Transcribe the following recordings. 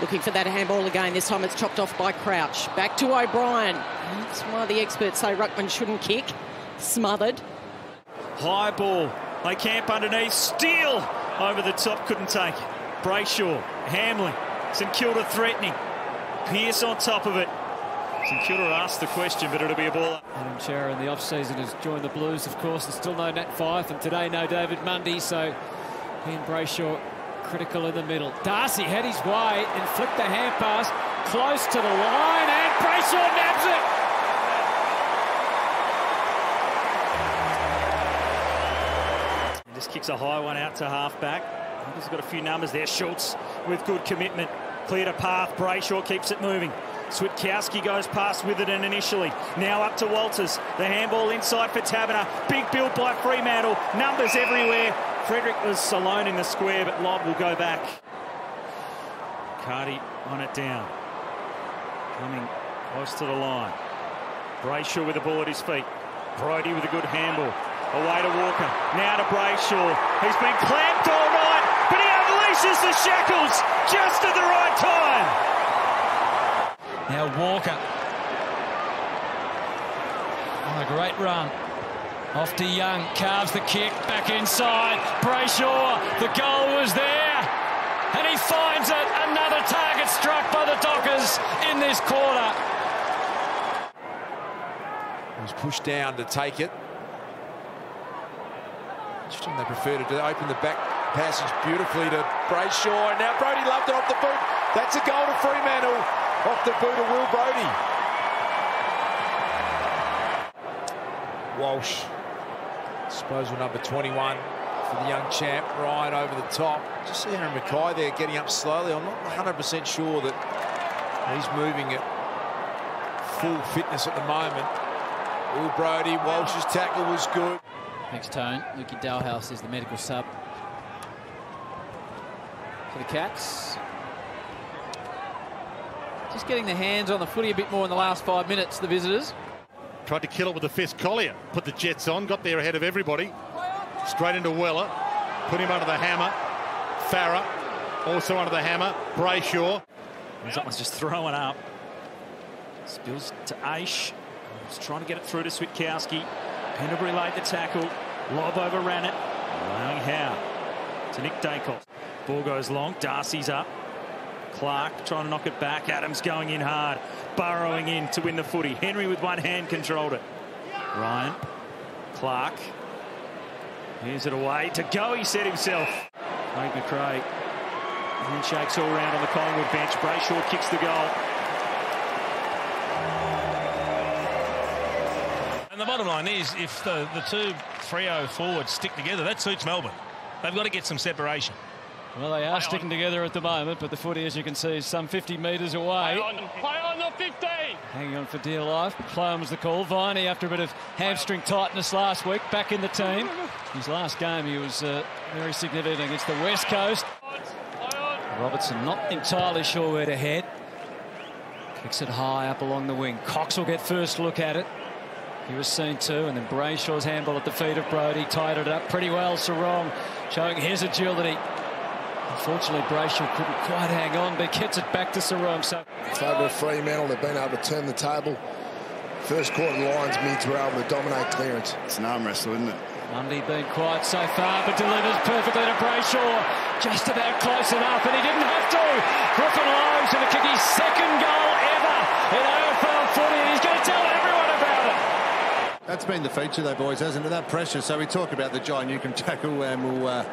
Looking for that handball again. This time it's chopped off by Crouch. Back to O'Brien. That's why the experts say ruckman shouldn't kick. Smothered. High ball. They camp underneath. Steele over the top. Couldn't take it. Brayshaw. Hamlin. St Kilda threatening. Pearce on top of it. St Kilda asked the question, but it'll be a ball. Adam Chera in the off-season has joined the Blues, of course. There's still no Nat Fyfe, and today no David Mundy, so he and Brayshaw critical in the middle. Darcy had his way and flicked the hand pass close to the line, and Brayshaw nabs it. Just kicks a high one out to half-back. He's got a few numbers there. Schultz with good commitment. Cleared a path. Brayshaw keeps it moving. Switkowski goes past with it and initially. Now up to Walters. The handball inside for Taberner. Big build by Fremantle. Numbers everywhere. Frederick was alone in the square, but Lobb will go back. Cardi on it down. Coming close to the line. Brayshaw with the ball at his feet. Brodie with a good handball. Away to Walker. Now to Brayshaw. He's been clamped all night, but he unleashes the shackles just at the right time. Now Walker. Oh, a great run. Off to Young. Carves the kick. Back inside. Brayshaw. The goal was there. And he finds it. Another target struck by the Dockers in this quarter. He was pushed down to take it. Interesting, they prefer to open the back passage beautifully to Brayshaw, and now Brodie loved it off the boot. That's a goal to Fremantle off the boot of Will Brodie. Walsh, disposal number 21 for the young champ, right over the top. Just see Aaron Mackay there getting up slowly. I'm not 100% sure that he's moving at full fitness at the moment. Will Brodie, Walsh's tackle was good. Next tone, Lukey Dalhouse is the medical sub for the Cats. Just getting the hands on the footy a bit more in the last 5 minutes, the visitors. Tried to kill it with the fist. Collier put the Jets on, got there ahead of everybody. Straight into Weller, put him under the hammer. Farah also under the hammer. Brayshaw. Someone's just throwing up. Spills to Aish. He's trying to get it through to Switkowski. Pendlebury laid the tackle. Lobb overran it. Allowing Howe to Nick Dacos. Ball goes long. Darcy's up. Clark trying to knock it back. Adams going in hard. Burrowing in to win the footy. Henry with one hand controlled it. Ryan. Clark. Here's it away. To go, he said himself. Craig McRae. Handshakes all round on the Collingwood bench. Brayshaw kicks the goal. And the bottom line is, if the two Freo forwards stick together, that suits Melbourne. They've got to get some separation. Well, they are sticking together at the moment, but the footy, as you can see, is some 50 metres away. Play on the 50! Hanging on for dear life. Play on was the call. Viney, after a bit of hamstring tightness last week, back in the team. His last game, he was very significant against the West Coast. Robertson not entirely sure where to head. Kicks it high up along the wing. Cox will get first look at it. He was seen too, and then Brayshaw's handball at the feet of Brodie tied it up pretty well. Sarong showing his agility. Unfortunately, Brayshaw couldn't quite hang on, but gets it back to Sarong. So favour of Fremantle, they've been able to turn the table. First quarter, the Lions mids were able to dominate clearance. It's an arm wrestle, isn't it? Mundy been quiet so far, but delivers perfectly to Brayshaw. Just about close enough, and he didn't have to. Griffin Lowe to kick his second goal ever in AFL footy, and he's going to tell everyone about it. That's been the feature, though, boys, hasn't it? That pressure. So we talk about the John Newcombe tackle, and we'll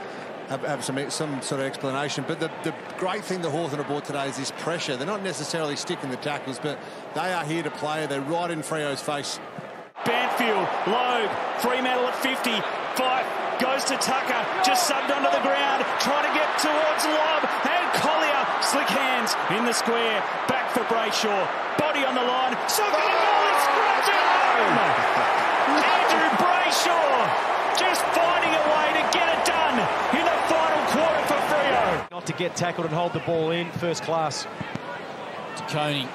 have some sort of explanation. But the great thing the Hawthorn have brought today is this pressure. They're not necessarily sticking the tackles, but they are here to play. They're right in Freo's face. Banfield, Logue, Fremantle at 50. Fife goes to Tucker, just subbed onto the ground, trying to get towards Lobb, and Collier, slick hands in the square, back for Brayshaw, body on the line, so good goal, it's scratched it home! Andrew Brayshaw just finding a way to get it done in the final quarter for Freo. Not to get tackled and hold the ball in, first class. To Coney,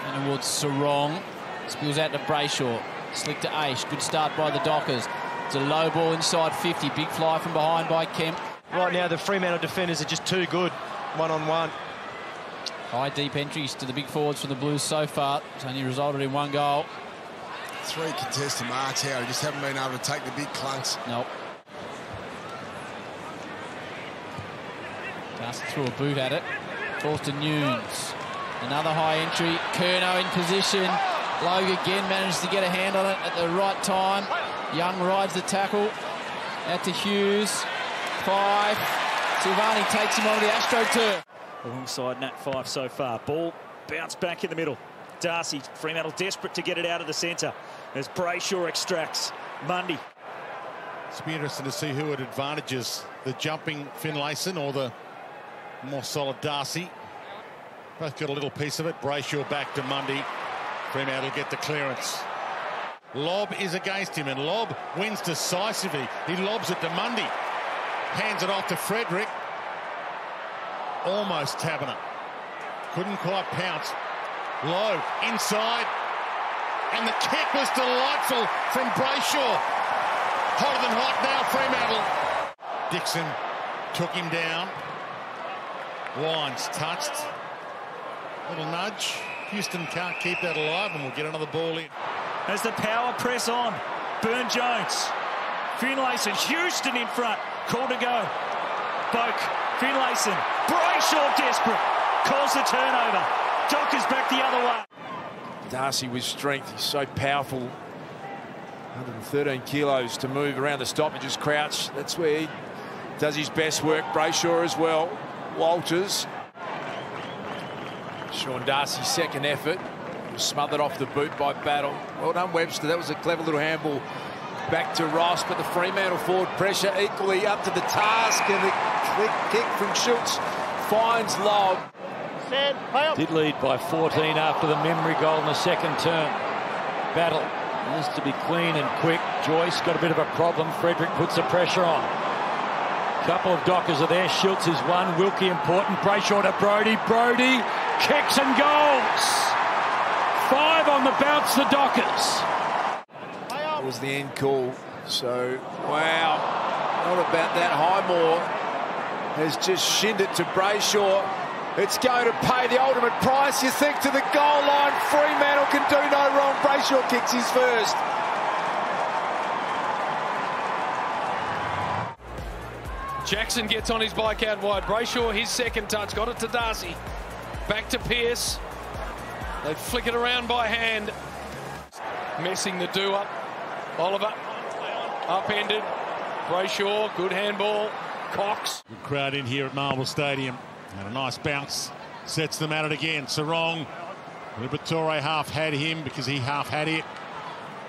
and towards Sarong, spills out to Brayshaw. Slick to Aish. Good start by the Dockers. It's a low ball inside 50. Big fly from behind by Kemp. Right now, the Fremantle defenders are just too good, one-on-one. High deep entries to the big forwards for the Blues so far. It's only resulted in 1 goal. 3 contested marks here. We just haven't been able to take the big clunks. Nope. Just threw a boot at it. Falls to Nunes. Another high entry. Curnow in position. Logue again managed to get a hand on it at the right time. Young rides the tackle. Out to Hughes. 5. Silvani takes him on the Astro turf. Alongside Nat 5 so far. Ball bounced back in the middle. Darcy, Fremantle desperate to get it out of the centre as Brayshaw extracts Mundy. It's be interesting to see who it advantages, the jumping Finlayson or the more solid Darcy. Both got a little piece of it. Brayshaw back to Mundy. Fremantle get the clearance. Lob is against him, and Lob wins decisively. He lobs it to Mundy. Hands it off to Frederick. Almost tapping it. Couldn't quite pounce. Low, inside. And the kick was delightful from Brayshaw. Hotter than hot now, Fremantle. Dixon took him down. Wines touched. Little nudge. Houston can't keep that alive, and we'll get another ball in. As the power press on, Burne-Jones. Finlayson, Houston in front. Call to go. Boak, Finlayson. Brayshaw desperate. Calls the turnover. Dockers back the other way. Darcy with strength. He's so powerful. 113 kilos to move around the stoppages. Crouch. That's where he does his best work. Brayshaw as well. Walters. Sean Darcy's second effort. Was smothered off the boot by Battle. Well done, Webster. That was a clever little handball back to Ross, but the Fremantle forward pressure equally up to the task, and the kick from Schultz finds Lobb. Did lead by 14 after the memory goal in the second term. Battle needs to be clean and quick. Joyce got a bit of a problem. Frederick puts the pressure on. Couple of Dockers are there. Schultz is one. Wilkie important. Brayshaw to Brodie. Brodie kicks and goals. 5 on the bounce, the Dockers. That was the end call. So, wow. Not about that. Highmore has just shinned it to Brayshaw. It's going to pay the ultimate price, you think, to the goal line. Fremantle can do no wrong. Brayshaw kicks his first. Jackson gets on his bike out wide. Brayshaw, his second touch, got it to Darcy. Back to Pearce. They flick it around by hand. Messing the do-up. Oliver, upended. Brayshaw, good handball. Cox. Good crowd in here at Marvel Stadium. And a nice bounce. Sets them at it again. Sarong. Liberatore half had him because he half had it.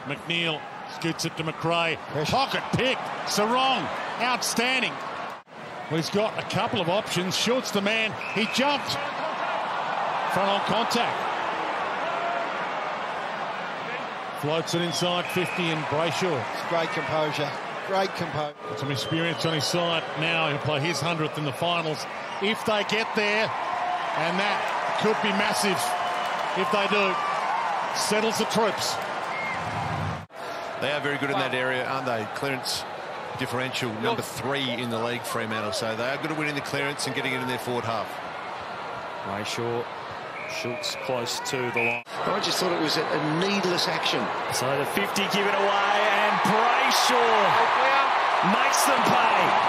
McNeil scoots it to McRae. Pocket pick. Sarong. Outstanding. Well, he's got a couple of options. Short's the man. He jumped. Front on contact. Floats it inside 50, and Brayshaw. It's great composure. Great composure. Got some experience on his side. Now he'll play his 100th in the finals. If they get there, and that could be massive if they do. Settles the troops. They are very good in that area, aren't they? Clearance differential number 3 in the league, Fremantle. So they are good at winning the clearance and getting it in their forward half. Brayshaw, Schultz close to the line. I just thought it was a needless action. So the 50 give it away, and Brayshaw makes them pay.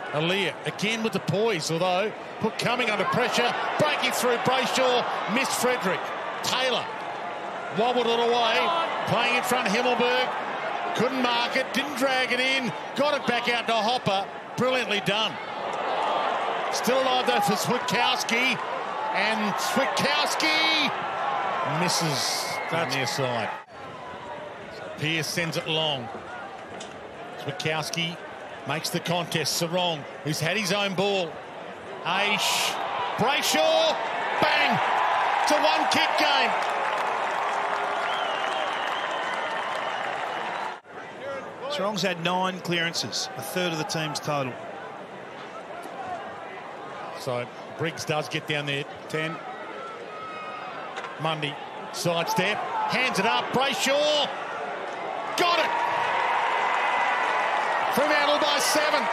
Aaliyah again with the poise, although put coming under pressure, breaking through Brayshaw, missed Frederick. Taylor wobbled it away, playing in front of Himmelberg, couldn't mark it, didn't drag it in, got it back out to Hopper. Brilliantly done. Still alive though for Switkowski, and Switkowski misses that near side. Pearce sends it long. Switkowski makes the contest. Sarong, who's had his own ball. Aish, Brayshaw, bang! It's a one-kick game. Sarong's had 9 clearances, a third of the team's total. So Briggs does get down there. 10. Mundy, sidestep, hands it up. Brayshaw, got it. Fremantle by 7.